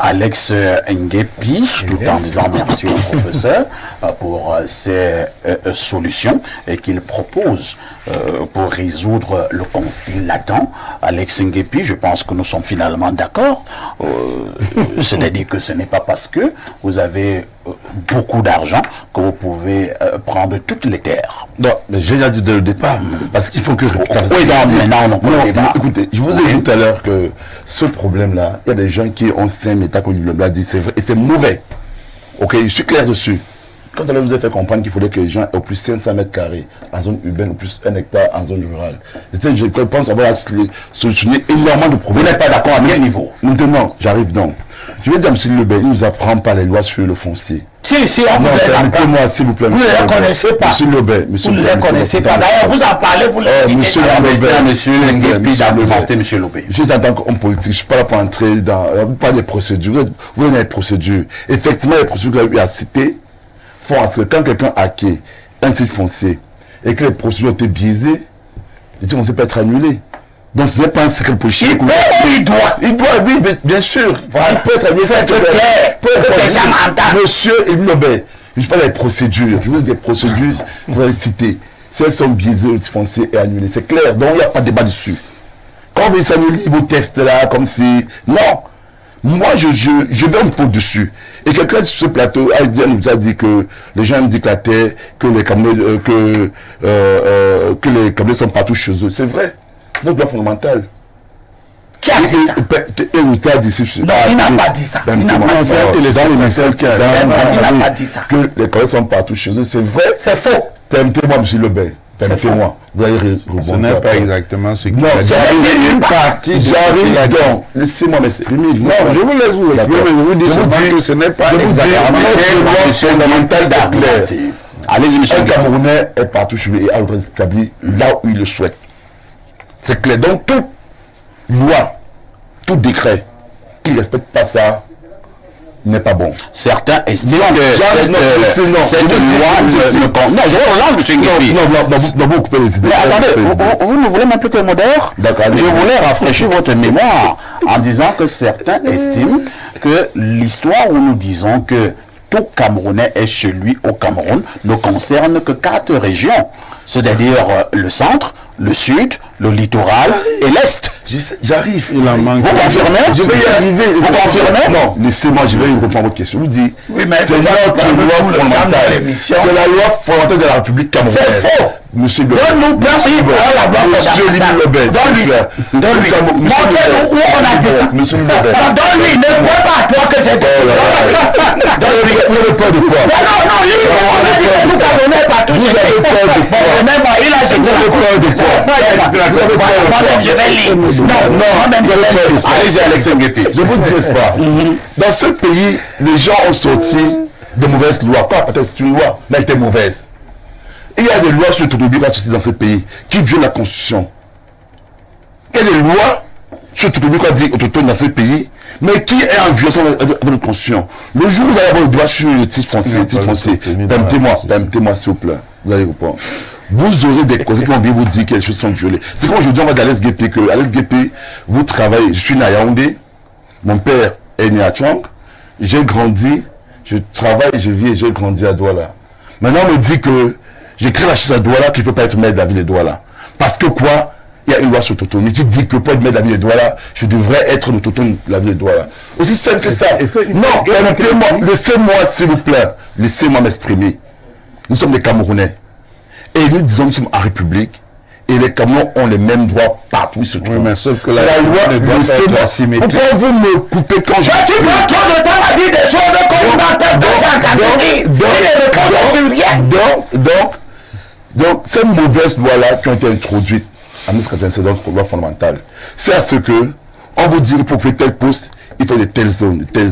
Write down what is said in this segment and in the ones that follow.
Alex Nguepi, tout en disant merci au professeur pour ces solutions et qu'il propose pour résoudre le conflit latent. Alex Nguepi, je pense que nous sommes finalement d'accord. C'est-à-dire que ce n'est pas parce que vous avez beaucoup d'argent que vous pouvez prendre toutes les terres. Non, mais j'ai déjà dit dès le départ, parce qu'il faut que... Oui, maintenant, non, écoutez, je vous ai dit tout à l'heure que ce problème-là, il y a des gens qui ont 5 métas, comme il l'a dit, c'est vrai, et c'est mauvais. Ok, je suis clair dessus. Quand on vous a fait comprendre qu'il fallait que les gens aient au plus 500 mètres carrés en zone urbaine, au plus 1 hectare en zone rurale. Je pense avoir solutionné énormément de problèmes. Vous n'êtes pas d'accord à quel niveau? Maintenant, j'arrive donc. Je vais dire à M. Lebel, il ne nous apprend pas les lois sur le foncier. Si, on vous permettez-moi, s'il vous plaît. Vous ne les connaissez pas. Monsieur Lebel, vous ne les connaissez pas. D'ailleurs, vous en parlez, vous les Monsieur Lebel, Monsieur Nguepi d'argumenter, Monsieur Lebel. Je suis en tant qu'homme politique, je ne suis pas là pour entrer dans pas des procédures. Vous avez des procédures. Effectivement, les procédures que vous avez eu à citer font en sorte que quand quelqu'un a acquis un titre foncier et que les procédures ont été biaisées, les titres fonciers peuvent être annulés. Donc ce n'est pas un secret politique. Il doit, oui, bien sûr. Voilà. Il peut être annulé. C'est clair. Monsieur Lebel, je ne sais pas les procédures. Je veux dire des procédures que vous avez citées. Si elles sont biaisées, le titre foncier est annulé. C'est clair. Donc il n'y a pas de débat dessus. Quand vous s'annulez vos textes là, comme si... Non. Moi, je vais me poser dessus. Et quelqu'un sur ce plateau nous a dit que les gens me disent que la terre, que les câblés sont partout chez eux. C'est vrai. C'est notre droit fondamental. Qui a dit ça? Et vous avez dit ça. Non, il n'a pas dit ça. Il n'a pas dit ça. Que les câblés sont partout chez eux. C'est vrai. C'est faux. Permettez-moi, M. Lebel. Permettez-moi. Vous allez rebondir. Ce n'est pas exactement ce qu'il a dit. C'est une partie. J'arrive donc. Laissez-moi, mais c'est limite. Non, je vous laisse vous expliquer, mais je vous dis seulement que ce n'est pas exactement notre loi fondamentale d'Arclair. Allez-y, monsieur. Un Camerounais est partout chez lui et a le droit de s'établir là où il le souhaite. C'est clair. Donc, toute loi, tout décret qui ne respecte pas ça n'est pas bon. Certains estiment que cette loi non, je relance, monsieur Nguepi. Non, vous coupez les idées. Mais attendez, vous ne voulez même plus que je modère? Je voulais rafraîchir votre mémoire en disant que certains estiment que l'histoire où nous disons que tout Camerounais est chez lui au Cameroun ne concerne que 4 régions, c'est-à-dire le centre, le sud, le littoral et l'est. J'arrive. Vous confirmez? Je vais y arriver. Vous confirmez? Non, laissez-moi, je vais répondre à votre question. Vous dites, oui, mais c'est notre loi fondamentale. C'est la loi fondamentale de la République camerounaise. C'est faux. Monsieur Lebel. Donne-nous la loi fondamentale. Donne-lui. Montrez-nous où on a dit ça. Monsieur Lebel. Donne-lui. Ne crois pas à toi que j'ai dit. Donne-lui. Vous avez peur de quoi? Non, on a dit que tout Camerounais partout. Vous avez peur de quoi? Il a jeté la peur de quoi? Moi-même, je vais lire. Non, moi-même, je vais lire. Allez-y, Alex Nguepi. Je vous dis, n'est-ce pas? Dans ce pays, les gens ont sorti de mauvaises lois. Pas peut-être c'est une loi, mais elle était mauvaise. Il y a des lois sur l'autonomie dans ce pays qui violent la Constitution. Il y a des lois sur l'autonomie qu'on dit autochtone dans ce pays, mais qui est en violation de notre Constitution. Le jour où vous allez avoir le droit sur le titre foncier, permettez-moi s'il vous plaît, vous allez comprendre. Vous aurez des conseils qui vont venir vous dire que les choses sont violées. C'est comme aujourd'hui on va d'Alex Nguepi, que Alex Nguepi, vous travaillez, je suis né à Yaoundé, mon père est né à Tchang, j'ai grandi, je travaille, je vis et j'ai grandi à Douala. Maintenant on me dit que j'ai créé la chaise à Douala qui ne peut pas être maire de la ville de Douala. Parce que quoi? Il y a une loi sur l'autonomie qui dit que pour être maire de la ville de Douala, je devrais être l'autochtone de la ville de Douala. Aussi simple que ça. Non, permettez-moi, laissez-moi s'il vous plaît, laissez-moi m'exprimer. Nous sommes des Camerounais. Et nous disons nous sommes en République. Et les Camerounais ont les mêmes droits partout où ils se trouvent. Oui, mais sauf que c'est la loi, laissez-moi. Pourquoi vous me coupez quand je suis pas trop de temps à dire des choses qu'on vous entend donc, ces mauvaises lois-là qui ont été introduites en 1987 dans notre loi fondamentale, fait à ce que, on vous dit pour tel poste, il faut de telles zones, Quelle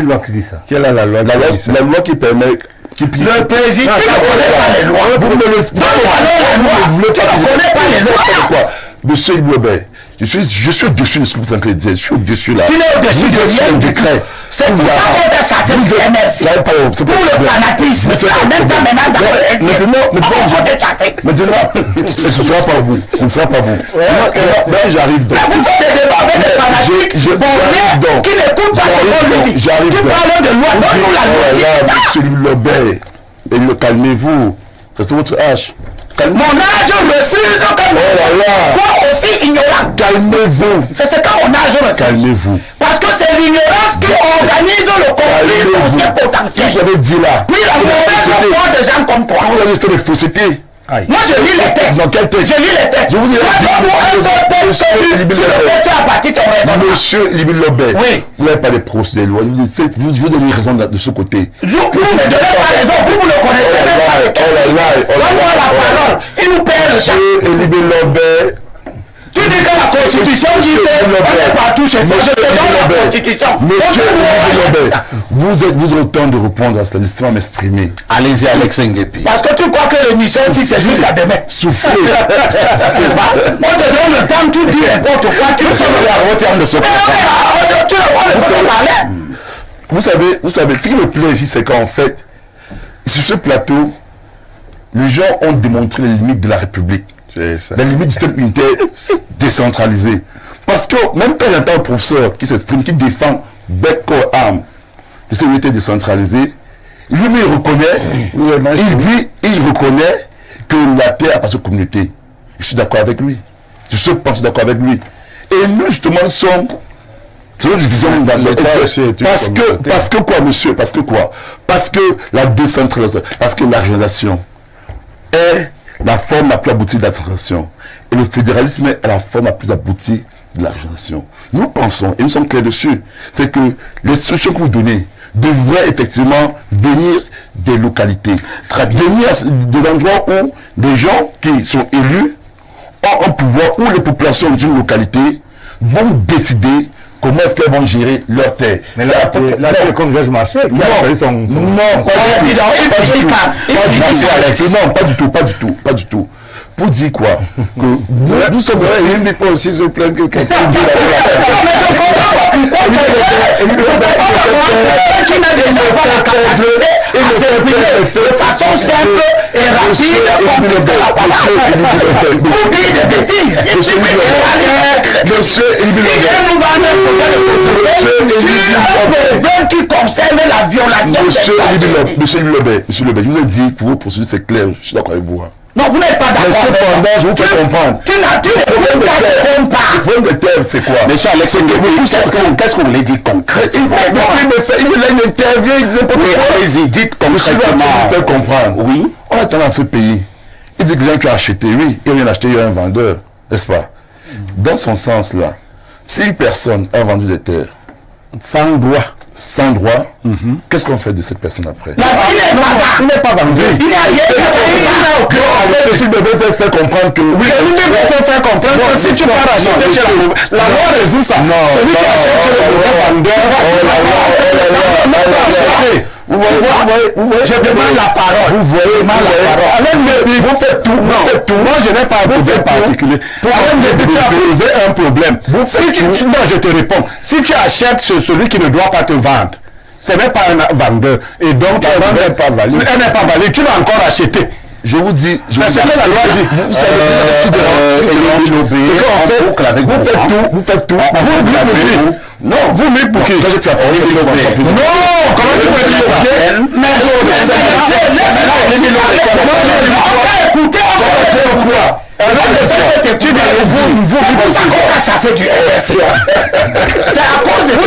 loi qui dit ça? Quelle est la loi qui dit ça? La loi qui permet... Le président ne connaît pas les lois. Vous me le tu ne connais pas les lois. Monsieur Lebel, je suis au-dessus de ce que vous êtes en train de dire. Je suis au-dessus là. Tu n'es au-dessus de rien. Décret. C'est pour ça qu'on t'a chassé du MRC. Pour le fanatisme. En même temps, maintenant, dans le SDF. On t'a chassé. Maintenant, ce ne sera pas vous. Ce ne sera pas vous. Là, j'arrive donc. Vous faites des débats avec des fanatiques qui n'écoutent pas ce qu'on lui dit. Tu parles de loi, donne-nous la loi. Monsieur Lobet, calmez-vous. C'est votre âge. Mon âge refuse comme sois aussi ignorant. Calmez-vous. C'est ce que mon âge refuse. Calmez-vous. Parce que c'est l'ignorance qui organise le conflit pour ce potentiel. Je l'avais dit là. Puis la mauvaise foi de gens comme toi. Vous avez resté de fausseté. Moi je lis les textes. Dans quel texte? Je lis les textes. Je vous ai dit. Sur lequel tu as bâti ton raisonnement. Monsieur Libin Lobet, oui. Vous n'avez pas de procès de loi. Vous donnez raison de ce côté. Vous ne donnez pas raison. Vous ne connaissez même pas. Donne-moi la parole. Il nous perd le temps. Monsieur Libin Lobet. Tu dis que la Constitution dit qu'on est partout chez moi. Je te donne la Constitution. Monsieur Lobet, vous avez le temps de répondre à cela. Laissez-moi m'exprimer. Allez-y, Alex Nguepi. Parce que tu crois que l'émission, si c'est jusqu'à demain. Soufflez. On te donne le temps, tu dis n'importe quoi. Tu sommes là au terme de ce tu ne parler. Vous savez, ce qui me plaît ici, c'est qu'en fait, sur ce plateau, les gens ont démontré les limites de la République. La limite du système unitaire décentralisé. Parce que même quand j'entends un professeur qui s'exprime, qui défend bec, corps, arme, le système unitaire décentralisé, lui-même il reconnaît, il reconnaît que la terre appartient aux communautés. Je suis d'accord avec lui. Je suis d'accord avec lui. Et nous, justement, sommes c'est notre vision dans l'État. Parce que quoi, monsieur? Parce que quoi? Parce que la décentralisation, parce que l'organisation est la forme la plus aboutie de la décentralisation. Et le fédéralisme est la forme la plus aboutie de l'organisation. Nous pensons, et nous sommes clairs dessus, c'est que les solutions que vous donnez devraient effectivement venir des localités. Venir des endroits où des gens qui sont élus ont un pouvoir, où les populations d'une localité vont décider comment est-ce qu'elles vont gérer leur terre. Mais là, c'est comme Georges Marchais qui a choisi son... Non, pas du tout. Pour dire quoi? Que nous sommes il n'est pas aussi se plaindre que quelqu'un dit qui n'a déjà pas la capacité à s'exprimer de façon simple et rapide confisquer la parole pour dire des bêtises. Monsieur il vient nous vendre un problème qui concerne la violation. Monsieur Lobet, je vous ai dit, pour vos procédures, c'est clair, je suis d'accord avec vous. Non, vous n'êtes pas d'accord. Cependant, je vous fais comprendre. Tu n'as pas. Le problème de terre, c'est quoi? Monsieur Alex, qu'est-ce qu'on voulait dire concret? Il intervient, il dit allez-y, dites concrètement. Je vais comprendre. Oui. On attend dans ce pays. Il dit que les gens qui ont acheté, oui, il vient d'acheter, il y a un vendeur, n'est-ce pas? Dans son sens là, si une personne a vendu des terres sans droit, qu'est-ce qu'on fait de cette personne après? Il n'est pas vendu. Il n'a rien. Monsieur Bébé peut faire comprendre que... Oui, il peut faire comprendre que si tu pars acheter chez la loi résout ça. Celui qui achète chez le vendeur... Vous voyez, je demande la parole. Vous voyez mal la parole. Vous faites tout. Moi, je n'ai pas un problème particulier. Pour tu as posé un problème. Moi, je te réponds. Si tu achètes celui qui ne doit pas te vendre, ce n'est pas un vendeur. Et donc, elle n'est pas valide. Elle n'est pas valide. Tu l'as encore acheté. Je vous dis, c'est ce que la loi dit. Vous savez, vous faites tout. Non, vous mettez pour qui? Non, comment tu peux dire ça? Mais écoutez, quoi? Vous a chassé du RSC. C'est à cause de ça.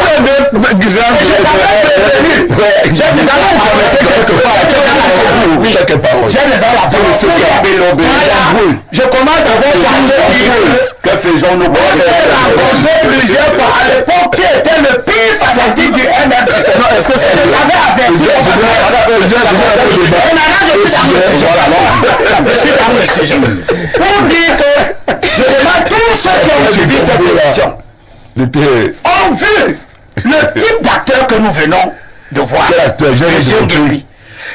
J'ai déjà la parole. Je commence à voir que faisons-nous? Rencontré plusieurs fois. À l'époque, tu étais le pire fantastique du MRC. Est-ce que c'est je l'avais averti? Je suis dans le sujet. Pour dire que je demande tous ceux qui ont suivi cette émission ont vu le type d'acteur que nous venons de voir.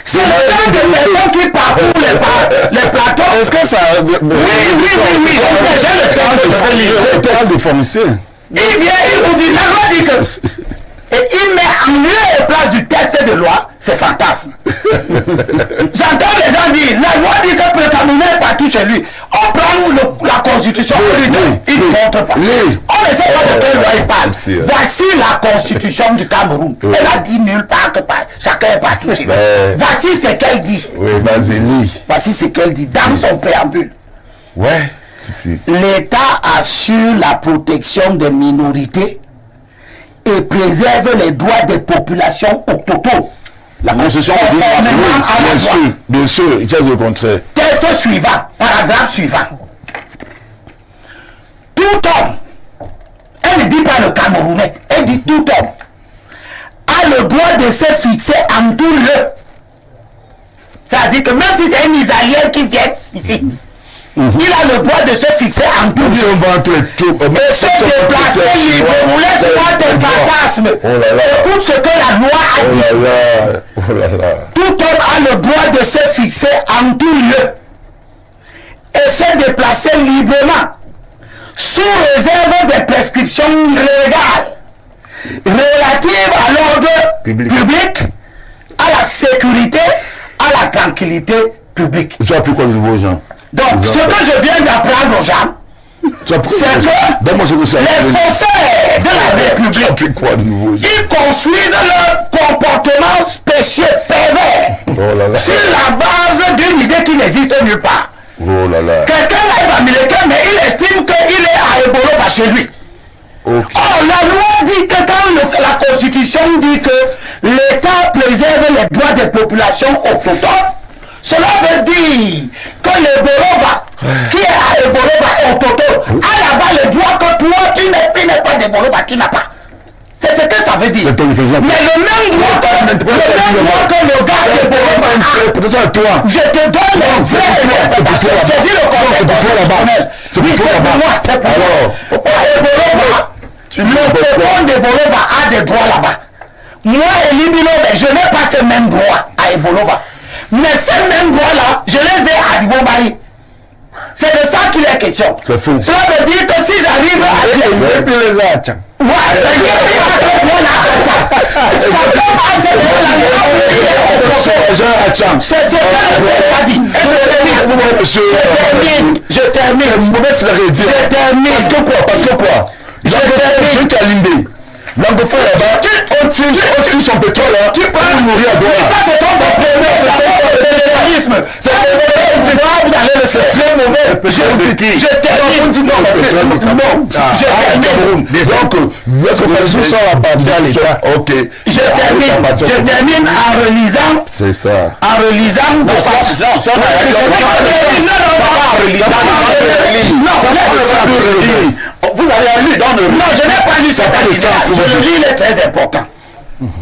C'est le genre de personnes qui parcourent les plateaux. Est-ce que ça... Oui. J'ai le temps de lire. de formation. Il vient, il nous dit, la loi dit que... Et il met en c'est fantasme. J'entends les gens dire, la loi dit que Prétamine est partout chez lui. On prend la constitution, il ne montre pas. On ne sait pas de quelle loi il parle. Voici la constitution du Cameroun. Elle a dit nulle part que chacun est partout chez lui. Voici ce qu'elle dit. Oui, vas-y, lis. Voici ce qu'elle dit dans son préambule. Ouais. L'État assure la protection des minorités et préserve les droits des populations autochtones. La Constitution dit bien sûr, il y a le contraire. Texte suivant, paragraphe suivant. Tout homme, elle ne dit pas le Camerounais, elle dit tout homme, a le droit de se fixer en tout lieu. C'est-à-dire que même si c'est un Israélien qui vient ici, il a le droit de se fixer en tout lieu. Et se déplacer librement. Laisse-moi tes fantasmes. Écoute ce que la loi a dit. Tout homme a le droit de se fixer en tout lieu et se déplacer librement sous réserve des prescriptions légales relatives à l'ordre public, à la sécurité, à la tranquillité publique. Tu as appris quoi de nouveau, Jean? Donc, ce que je viens d'apprendre aux gens, c'est que les faussaires de la République, ils construisent leur comportement spécieux, pervers, sur la base d'une idée qui n'existe nulle part. Quelqu'un est américain, mais il estime qu'il est à Ebolova chez lui. Or, la loi dit que quand la Constitution dit que l'État préserve les droits des populations autochtones, cela veut dire que l'Ebolova, qui est à Ebolova autochtone, a là-bas le droit que toi, tu n'es pas d'Ebolova, tu n'as pas. C'est ce que ça veut dire. Mais le même droit que le gars d'Ebolova a, je te donne l'exemple. C'est le conseil. C'est pour moi, c'est pour moi. Ebolova, le peuple d'Ebolova a des droits là-bas. Moi, Elie Bilobé, je n'ai pas ces mêmes droits à Ebolova. Mais ces mêmes droits-là, je les ai à Dibomari. C'est de ça qu'il est question. C'est fou. Cela veut dire que si j'arrive à Et puis les autres. ouais, c'est ce que a dit. Je termine. Parce que quoi? Je termine. L'anglophone là-bas, on tire son pétrole là, tu peux mourir à droite. Ça c'est ton terrorisme. C'est très mauvais. Je termine. Donc, est-ce que nous sommes à Babylone? Ok. Je termine en relisant. C'est ça. En relisant. Vous avez lu dans le... Non, je n'ai pas lu cette alinéa. Je le lis, il est très important.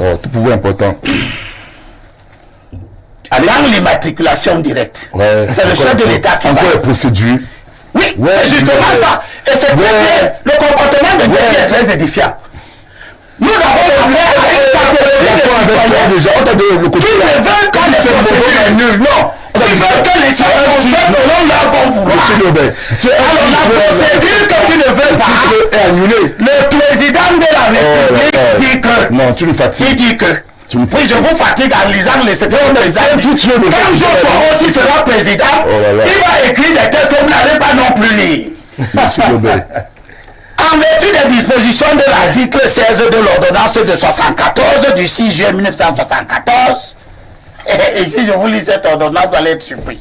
Oh, tout pouvoir important. Dans l'immatriculation directe, c'est le chef de l'État qui encore les procédures. Oui, c'est justement ça. Et c'est très bien. Le comportement de Dieu est très édifiant. Nous avons affaire à une catégorie de citoyens qui ne veulent que les procédures. Non. Ils veulent que les citoyens fonctionnent selon leur bon vouloir. Alors la procédure que tu ne veux pas est annulée. Le président de la République dit que... Non, tu le fatigues. Il dit que... Oui, je vous fatigue en lisant les secrets présidents. Quand Joshua aussi sera président, il va écrire des textes que vous n'allez pas non plus lire. En vertu des dispositions de l'article 16 de l'ordonnance de 74 du 6 juillet 1974, et si je vous lis cette ordonnance, vous allez être surpris.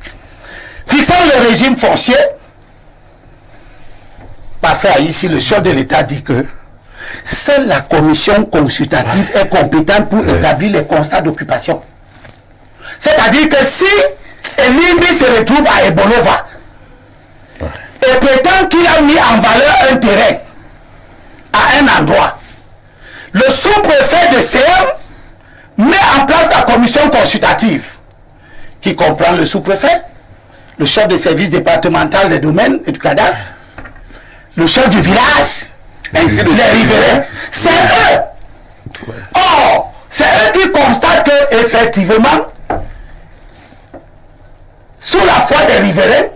Fixant le régime foncier, parfait, ici le chef de l'État dit que seule la commission consultative est compétente pour établir les constats d'occupation. C'est-à-dire que si Elimbi se retrouve à Ebolova et prétend qu'il a mis en valeur un terrain à un endroit, le sous-préfet de CM met en place la commission consultative qui comprend le sous-préfet, le chef de service départemental des domaines et du cadastre, le chef du village, ainsi de les riverains. C'est eux. Or, c'est eux qui constatent que effectivement, sous la foi des riverains,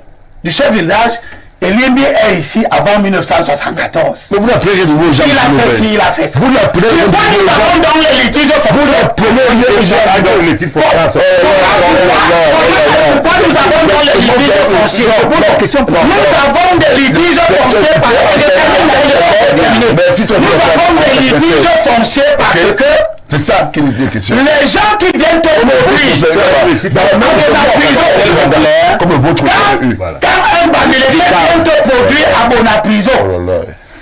du chef du village Elimbi est ici avant 1974. Mais vous n'appelez rien de nouveau gens. Il a fait ci, il a fait ça. Vous n'appelez rien de Pourquoi nous nouveau avons dans les litiges Vous fonciers? n'appelez rien de gens. Pourquoi nous avons dans les litiges fonciers? Nous avons des litiges fonciers parce que nous avons des litiges fonciers parce que c'est ça qui nous dit une question. les gens qui viennent te produire comme votre quand un bamilitaire vient te produire à Bonaprison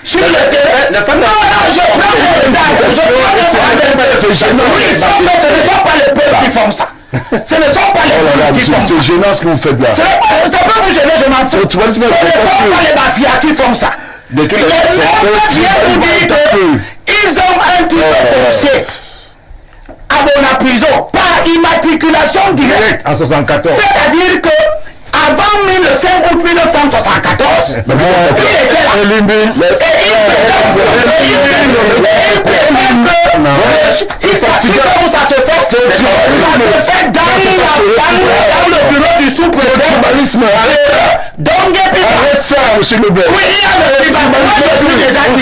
sur le terrain, non, je prends des ce ne sont pas les peuples qui font ça. Ce ne sont pas les peuples qui font ça. C'est gênant ce que vous faites là. Ça peut vous gêner, je m'en fous. Ce ne sont pas les mafias qui font ça. Les mecs viennent vous dire qu'ils ont un titre foncier à Bonaprison par immatriculation directe En 74. C'est-à-dire que avant le 5 août 1974, il était là. Et il où ça se fait, ça se fait dans le bureau du sous-préfet. Donc, arrête ça, monsieur le Bel. oui, il y a le tribalisme. Moi, je suis déjà dit.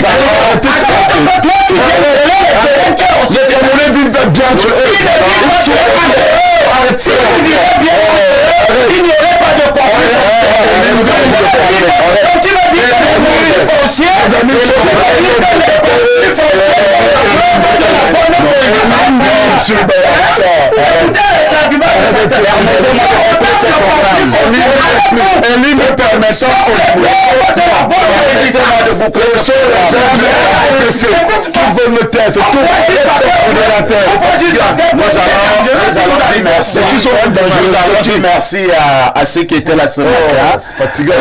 Si vous vivez bien, il n'y aurait pas de conflit. Donc tu me dis que les conflits fonciers, merci à ceux qui étaient la semaine fatigant.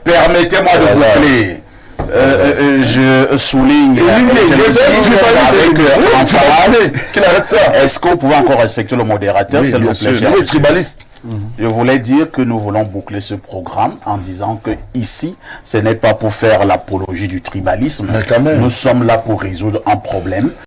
Permettez-moi de vous plaît. Je souligne est-ce qu'on pouvait encore respecter le modérateur? Oui, bien sûr. Nous, les tribalistes. Je voulais dire que nous voulons boucler ce programme en disant que ici, ce n'est pas pour faire l'apologie du tribalisme. Mais quand même. Nous sommes là pour résoudre un problème.